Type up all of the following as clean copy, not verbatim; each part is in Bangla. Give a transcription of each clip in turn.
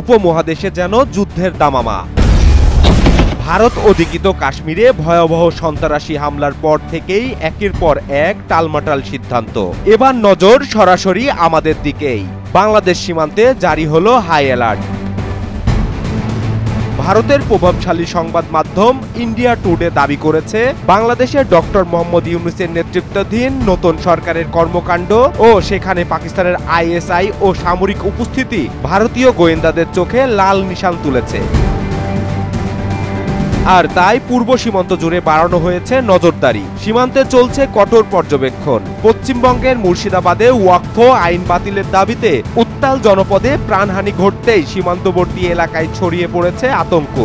উপমহাদেশে যেন যুদ্ধের দামামা। ভারত অধিকৃত কাশ্মীরে ভয়াবহ সন্ত্রাসী হামলার পর থেকেই একের পর এক টালমাটাল সিদ্ধান্ত। এবার নজর সরাসরি আমাদের দিকেই। বাংলাদেশ সীমান্তে জারি হলো হাই অ্যালার্ট। ভারতের প্রভাবশালী সংবাদ মাধ্যম ইন্ডিয়া টুডে দাবি করেছে, বাংলাদেশে ডক্টর মোহাম্মদ ইউনূসের নেতৃত্বাধীন নতুন সরকারের কর্মকাণ্ড ও সেখানে পাকিস্তানের আইএসআই ও সামরিক উপস্থিতি ভারতীয় গোয়েন্দাদের চোখে লাল নিশান তুলেছে। আর তাই পূর্ব সীমান্ত জুড়ে বাড়ানো হয়েছে নজরদারি। সীমান্তে চলছে কঠোর পর্যবেক্ষণ। পশ্চিমবঙ্গের মুর্শিদাবাদে ওয়াকফ আইন বাতিলের দাবিতে উত্তাল জনপদে প্রাণহানি ঘটতেই সীমান্তবর্তী এলাকায় ছড়িয়ে পড়েছে আতঙ্ক।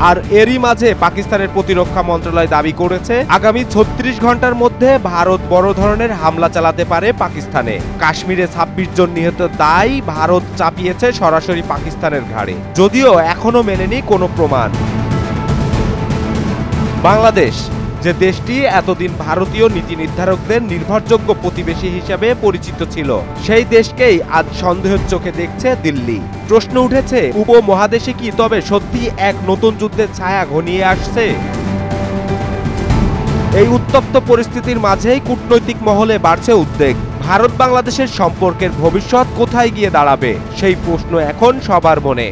আর এরই মাঝে পাকিস্তানের প্রতিরক্ষা মন্ত্রণালয় দাবি করেছে, আগামী ৩৬ ঘন্টার মধ্যে ভারত বড় ধরনের হামলা চালাতে পারে পাকিস্তানে। কাশ্মীরে ২৬ জন নিহতের দায় ভারত চাপিয়েছে সরাসরি পাকিস্তানের ঘাড়ে, যদিও এখনো মেলেনি কোনো প্রমাণ। বাংলাদেশ, যে দেশটি এতদিন ভারতীয় নীতি নির্ধারকদের নির্ভরযোগ্য প্রতিবেশী হিসেবে পরিচিত ছিল, সেই দেশকেই আজ সন্দেহের চোখে দেখছে দিল্লি। প্রশ্ন উঠেছে, উপমহাদেশে কি তবে সত্যি এক নতুন যুদ্ধের ছায়া ঘনিয়ে আসছে? এই উত্তপ্ত পরিস্থিতির মাঝেই কূটনৈতিক মহলে বাড়ছে উদ্বেগ। ভারত বাংলাদেশের সম্পর্কের ভবিষ্যৎ কোথায় গিয়ে দাঁড়াবে, সেই প্রশ্ন এখন সবার মনে।